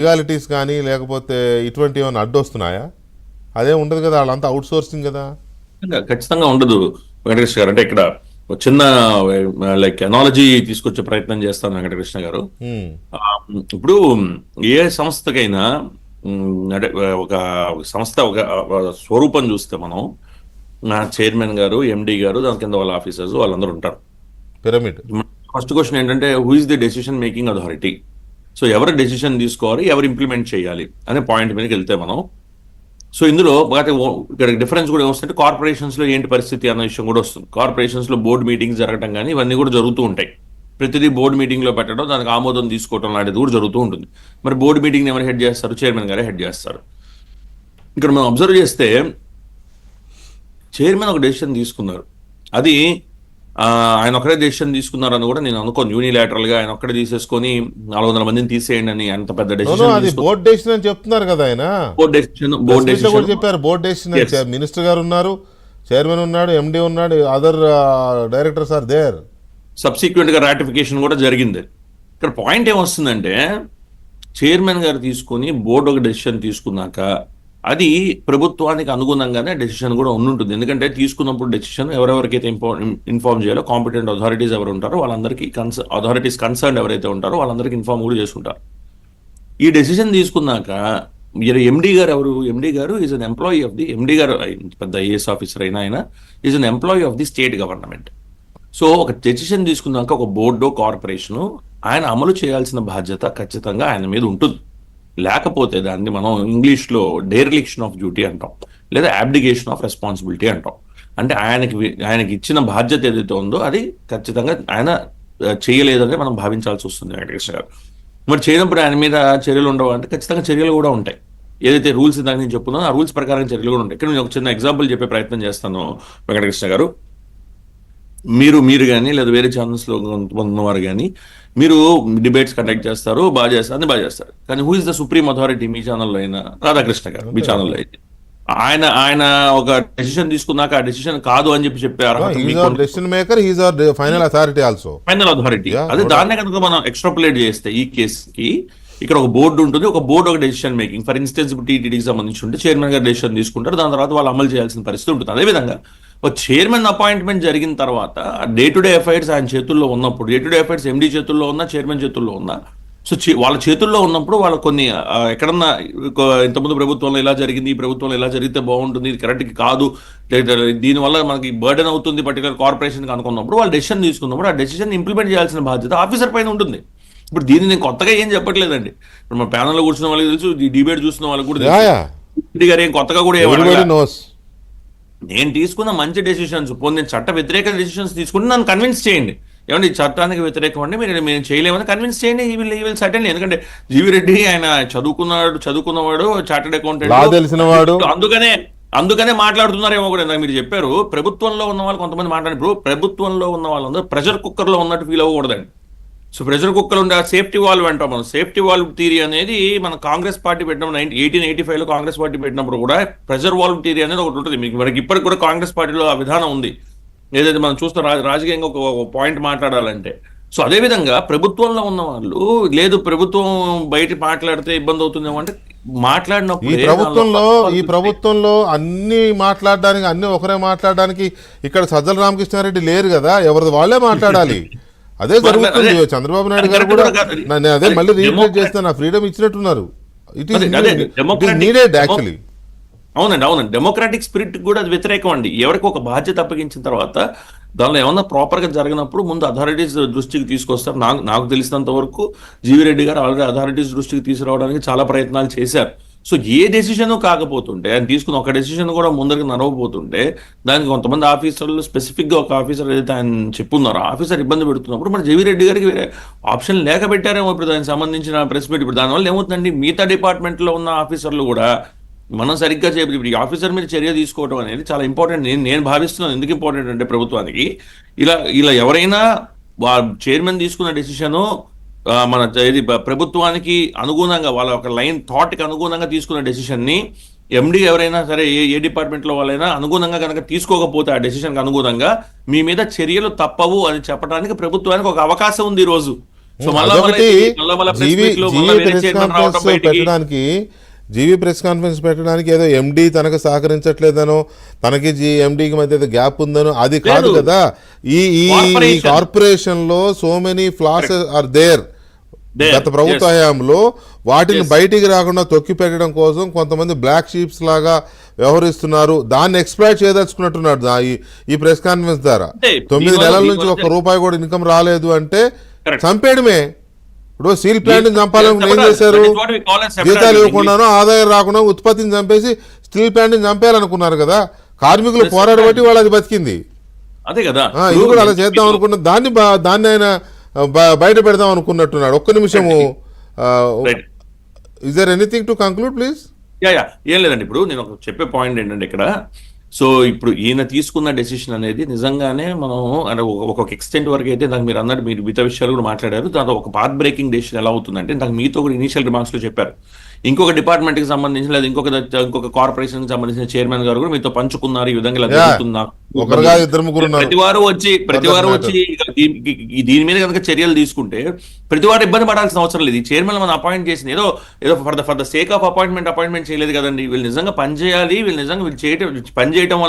Legalities కానీ లేకపోతే ఇటువంటి ఏమైనా అడ్డొస్తున్నాయా? అదే ఉండదు కదా, వాళ్ళంతా అవుట్ సోర్సింగ్ కదా. ఖచ్చితంగా ఉండదు వెంకటకృష్ణ గారు. అంటే ఇక్కడ ఒక చిన్న లైక్ ఎనాలజీ తీసుకొచ్చే ప్రయత్నం చేస్తాను వెంకటకృష్ణ గారు. ఇప్పుడు ఏ సంస్థకైనా అంటే ఒక సంస్థ ఒక స్వరూపం చూస్తే మనం చైర్మన్ గారు, ఎండి గారు, దాని కింద వాళ్ళ ఆఫీసర్స్ వాళ్ళందరూ ఉంటారు. పిరమిడ్. ఫస్ట్ క్వశ్చన్ ఏంటంటే who is the decision making authority? So ఎవరు డెసిషన్ తీసుకోవాలి, ఎవరు ఇంప్లిమెంట్ చేయాలి అనే పాయింట్ మీదకి వెళ్తే మనం, సో ఇందులో ఇక్కడ డిఫరెన్స్ కూడా ఏమొస్తుంటే కార్పొరేషన్స్ లో ఏంటి పరిస్థితి అన్న విషయం కూడా వస్తుంది. కార్పొరేషన్స్ లో బోర్డు మీటింగ్స్ జరగడం కానీ ఇవన్నీ కూడా జరుగుతూ ఉంటాయి. ప్రతిదీ బోర్డు మీటింగ్ లో పెట్టడం, దానికి ఆమోదం తీసుకోవడం లాంటిది కూడా జరుగుతూ ఉంటుంది. మరి బోర్డు మీటింగ్ ఎవరు హెడ్ చేస్తారు? చైర్మన్ గారే హెడ్ చేస్తారు. ఇక్కడ మనం అబ్జర్వ్ చేస్తే చైర్మన్ ఒక డెసిషన్ తీసుకున్నారు, అది ఆయన ఒక్కడే డెసిషన్ తీసుకున్నారని కూడా నేను అనుకోను. యూనిలాటరల్ గా ఆయన ఒక్కడే తీసేసుకొని 400 మందిని తీసేయండి అని అంత పెద్ద డెసిషన్ బోర్డ్ డెసిషన్ అని చెప్తున్నారు కదా ఆయన. బోర్డ్ డెసిషన్ చెప్పారు. బోర్డ్ డెసిషన్ మినిస్టర్ గారు ఉన్నారు, చైర్మన్ ఉన్నాడు, ఎండి ఉన్నాడు, other directors are there. Subsequent గా రాటిఫికేషన్ కూడా జరిగింది. ఇక్కడ పాయింట్ ఏమొస్తుందంటే చైర్మన్ గారు తీసుకొని బోర్డు ఒక డెసిషన్ తీసుకున్నాక అది ప్రభుత్వానికి అనుగుణంగానే డెసిషన్ కూడా ఉండుంటుంది. ఎందుకంటే తీసుకున్నప్పుడు డెసిషన్ ఎవరెవరికైతే ఇన్ఫార్మ్ చేయాలో కాంపిటెంట్ అథారిటీస్ ఎవరు ఉంటారో వాళ్ళందరికీ అథారిటీస్ కన్సర్న్ ఎవరైతే ఉంటారో వాళ్ళందరికీ ఇన్ఫార్మ్ కూడా చేసుకుంటారు. ఈ డెసిషన్ తీసుకున్నాక ఎండి గారు ఎవరు? ఎండి గారు is an employee of the, MD గారు పెద్ద ఐఏఎస్ ఆఫీసర్ అయినా ఆయన is an employee of the state government. So ఒక డెసిషన్ తీసుకున్నాక ఒక బోర్డు, కార్పొరేషను ఆయన అమలు చేయాల్సిన బాధ్యత ఖచ్చితంగా ఆయన మీద ఉంటుంది. లేకపోతే దాన్ని మనం ఇంగ్లీష్లో డెరిలిక్షన్ ఆఫ్ డ్యూటీ అంటాం, లేదా అబ్డిగేషన్ ఆఫ్ రెస్పాన్సిబిలిటీ అంటాం. అంటే ఆయనకి ఇచ్చిన బాధ్యత ఏదైతే ఉందో అది ఖచ్చితంగా ఆయన చేయలేదని మనం భావించాల్సి వస్తుంది వెంకటకృష్ణ గారు. మరి చేయనప్పుడు ఆయన మీద చర్యలు ఉండవు అంటే ఖచ్చితంగా చర్యలు కూడా ఉంటాయి. ఏదైతే రూల్స్ దాన్ని నేను చెప్పుకున్నానో ఆ రూల్స్ ప్రకారం చర్యలు కూడా ఉంటాయి. ఇక్కడ నేను ఒక చిన్న ఎగ్జాంపుల్ చెప్పే ప్రయత్నం చేస్తాను వెంకటకృష్ణ గారు. మీరు కానీ లేదా వేరే ఛానల్స్లో ఉన్నవారు కానీ మీరు డిబేట్స్ కండక్ట్ చేస్తారు, బాగా చేస్తారు. కానీ who is the supreme authority? మీ ఛానల్లో అయినా రాధాకృష్ణ గారు, మీ ఛానల్లో అయితే ఆయన ఒక డెసిషన్ తీసుకున్నాక ఆ డెసిషన్ కాదు అని చెప్పారు. Final authority. అదే దాన్నే కనుక మనం ఎక్స్ట్రాపులేట్ చేస్తే ఈ కేసుకి ఇక్కడ ఒక బోర్డు ఉంటుంది, ఒక బోర్డు ఒక డెసిషన్ మేకింగ్. ఫర్ ఇన్స్టెన్స్ ఇప్పుడు టీటీడీకి సంబంధించి ఉంటే చైర్మన్ గారు డెసిషన్ తీసుకుంటారు, దాని తర్వాత వాళ్ళు అమలు చేయాల్సిన పరిస్థితి ఉంటుంది. అదేవిధంగా ఒక చైర్మన్ అపాయింట్మెంట్ జరిగిన తర్వాత డే టు డే అఫైర్స్ ఆయన చేతుల్లో ఉన్నప్పుడు, day to day affairs MD చేతుల్లో ఉన్నా, చైర్మన్ చేతుల్లో ఉన్నా, సో వాళ్ళ చేతుల్లో ఉన్నప్పుడు వాళ్ళు కొన్ని ఎక్కడన్నా ఇంతకుముందు ప్రభుత్వంలో ఇలా జరిగింది, ఈ ప్రభుత్వంలో ఇలా జరిగితే బాగుంటుంది, ఇది కరెక్ట్కి కాదు, దీనివల్ల మనకి బర్డెన్ అవుతుంది పర్టికులర్ కార్పొరేషన్కి అనుకున్నప్పుడు వాళ్ళు డెసిషన్ తీసుకున్నప్పుడు ఆ డెసిషన్ ఇంప్లిమెంట్ చేయాల్సిన బాధ్యత ఆఫీసర్ పైన ఉంటుంది. ఇప్పుడు దీన్ని నేను కొత్తగా ఏం చెప్పట్లేదండి. ఇప్పుడు మన ప్యానల్లో కూర్చున్న వాళ్ళకి తెలుసు, ఈ డిబేట్ చూస్తున్న వాళ్ళకి కూడా తెలుసు గారు ఏం కొత్తగా కూడా నేను తీసుకున్న మంచి డెసిషన్స్, నేను చట్ట వ్యతిరేక డెసిషన్స్ తీసుకుంటే నన్ను కన్విన్స్ చేయండి. ఏమంటే ఈ చట్టానికి వ్యతిరేకం అంటే మేము చేయలేమని కన్విన్స్ చేయండి. ఈ విల్ సర్టెన్లీ. ఎందుకంటే జీవి రెడ్డి ఆయన చదువుకున్నవాడు, చార్టెడ్ అకౌంటెంట్ తెలిసినవాడు, అందుకనే మాట్లాడుతున్నారేమో కూడా. ఇందాక మీరు చెప్పారు ప్రభుత్వంలో ఉన్న వాళ్ళు కొంతమంది మాట్లాడినప్పుడు ప్రభుత్వంలో ఉన్న వాళ్ళందరూ ప్రెషర్ కుక్కర్లో ఉన్నట్టు ఫీల్ అవ్వకూడదండి. సో ప్రెషర్ కుక్కర్లు ఉండే సేఫ్టీ వాల్వ్ అంటాం మనం. సేఫ్టీ వాల్వ్ థియరీ అనేది మన కాంగ్రెస్ పార్టీ పెట్టినప్పుడు 1885లో కాంగ్రెస్ పార్టీ పెట్టినప్పుడు కూడా ప్రెషర్ వాల్వ్ థియరీ అనేది ఒకటి ఉంటుంది. మనకి ఇప్పటికి కూడా కాంగ్రెస్ పార్టీలో ఆ విధానం ఉంది. ఏదైతే మనం చూస్తాం రాజకీయంగా ఒక పాయింట్ మాట్లాడాలంటే. సో అదేవిధంగా ప్రభుత్వంలో ఉన్న వాళ్ళు లేదు ప్రభుత్వం బయట మాట్లాడితే ఇబ్బంది అవుతుందేమో అంటే మాట్లాడినప్పుడు ఈ ప్రభుత్వంలో అన్ని మాట్లాడడానికి, అన్ని ఒకరే మాట్లాడడానికి ఇక్కడ సజ్జల రామకృష్ణారెడ్డి లేరు కదా, ఎవరిది వాళ్ళే మాట్లాడాలి. అదే జరుగుతుంది. చంద్రబాబు నాయుడు గారు కూడా అదే మళ్ళీ రీప్లేస్ చేస్తే నా ఫ్రీడమ్ ఇచ్చినట్టున్నారు. It is needed actually. అవునండి. డెమోక్రాటిక్ స్పిరిట్ కూడా అది వ్యతిరేకం అండి. ఎవరికి ఒక బాధ్యత అప్పగించిన తర్వాత దానిలో ఏమన్నా ప్రాపర్గా జరిగినప్పుడు ముందు అథారిటీస్ దృష్టికి తీసుకొస్తారు. నాకు తెలిసినంత వరకు జీవి రెడ్డి గారు ఆల్రెడీ అథారిటీస్ దృష్టికి తీసుకురావడానికి చాలా ప్రయత్నాలు చేశారు. సో ఏ డెసిషన్ కాకపోతుంటే ఆయన తీసుకున్న ఒక డెసిషన్ కూడా ముందరికి నడవబోతుంటే దానికి కొంతమంది ఆఫీసర్లు స్పెసిఫిక్గా ఒక ఆఫీసర్ ఏదైతే ఆయన చెప్పున్నారో ఆఫీసర్ ఇబ్బంది పెడుతున్నప్పుడు మరి జీవి రెడ్డి గారికి వేరే ఆప్షన్ లేక పెట్టారేమో. ఇప్పుడు దానికి సంబంధించిన ప్రెస్ మీట్ ఇప్పుడు దానివల్ల ఏమవుతుందండి, మిగతా డిపార్ట్మెంట్లో ఉన్న ఆఫీసర్లు కూడా మనం సరిగ్గా ఇప్పుడు ఈ ఆఫీసర్ మీద చర్య తీసుకోవడం అనేది చాలా ఇంపార్టెంట్. నేను భావిస్తున్నాను. ఎందుకు ఇంపార్టెంట్ అంటే ప్రభుత్వానికి ఇలా ఎవరైనా చైర్మన్ తీసుకున్న డెసిషను మన ఇది ప్రభుత్వానికి అనుగుణంగా వాళ్ళ ఒక లైన్ థాట్కి అనుగుణంగా తీసుకున్న డెసిషన్ని ఎండి ఎవరైనా సరే ఏ డిపార్ట్మెంట్లో వాళ్ళైనా అనుగుణంగా కనుక తీసుకోకపోతే ఆ డెసిషన్కి అనుగుణంగా మీ మీద చర్యలు తప్పవు అని చెప్పడానికి ప్రభుత్వానికి ఒక అవకాశం ఉంది ఈరోజు. సో మళ్ళా అదొకటి press జీవి meet లో జీవి మళ్ళా వేరే ప్రెస్ chairman రావడం కాన్ఫరెన్స్ బయటికి. పెట్టడానికి జీవి ప్రెస్ కాన్ఫరెన్స్ పెట్టడానికి ఏదో ఎండి తనకు సహకరించట్లేదనో తనకి ఎండికి మధ్య ఏదో గ్యాప్ ఉందనో అది కాదు లేదు. కదా. ఈ ఈ Corporation. కార్పొరేషన్ లో so many flaws are there. There, గత ప్రభుత్వ yes. హయాంలో వాటిని Yes. బయటికి రాకుండా తొక్కి పెట్టడం కోసం కొంతమంది బ్లాక్ షీప్స్ లాగా వ్యవహరిస్తున్నారు. దాన్ని ఎక్స్ప్లాయిట్ చేయదలుచుకున్నట్టున్నాడు ఈ ప్రెస్ కాన్ఫరెన్స్ ద్వారా. అంటే 9 దీనివల్ల- నెలల నుంచి దీనివల్ల- 1 రూపాయి కూడా ఇన్కమ్ రాలేదు అంటే Correct. చంపేయడమే. ఇప్పుడు స్టీల్ ప్లాంట్ చంపాలని ఏం చేశారు? That is what we call as జీతాలు sabotage. ఇవ్వకుండానో ఆదాయం రాకుండా ఉత్పత్తిని చంపేసి స్టీల్ ప్లాంట్ ని చంపేయాలనుకున్నారు కదా. కార్మికులు Yes, పోరాడబట్టి వాళ్ళు అది బతికింది. అదే కదా ఇది కూడా అలా చేద్దాం అనుకున్న దాన్ని ఆయన బయట పెడదాం అనుకున్నట్టున్నాడు. ఒక్క నిమిషము. Right. Is there anything to conclude please? Yeah ఏం లేదండి. ఇప్పుడు నేను ఒక చెప్పే పాయింట్ ఏంటంటే ఇక్కడ సో ఇప్పుడు ఈయన తీసుకున్న డెసిషన్ అనేది నిజంగానే మనం అంటే ఒక ఎక్స్టెంట్ వరకు అయితే నాకు మీరు అన్నట్టు మీరు మిగతా విషయాలు కూడా మాట్లాడారు. దాంతో ఒక పాత్ బ్రేకింగ్ డెసిషన్ ఎలా అవుతుందంటే నాకు మీతో కూడా ఇనిషియల్ రిమార్క్స్ లో చెప్పారు. ఇంకొక డిపార్ట్మెంట్ కి సంబంధించిన లేదా ఇంకొక కార్పొరేషన్ కి సంబంధించిన చైర్మన్ గారు కూడా మీతో పంచుకున్నారు ఈ విధంగా ఇలా జరుగుతుంది నాకు. ఒకరు కాదు, ఇద్దరు ముగ్గురు ఉన్నారు. ప్రతివారు వచ్చి దీని మీద కనుక చర్యలు తీసుకుంటే ప్రతివారు ఇబ్బంది పడాల్సిన అవసరం లేదు. ఈ చైర్మన్ మనం అపాయింట్ చేసింది ఏదో for the sake of appointment చేయలేదు కదండి. వీళ్ళు నిజంగా పని చేయాలి. వీళ్ళు నిజంగా పని చేయటం వల్ల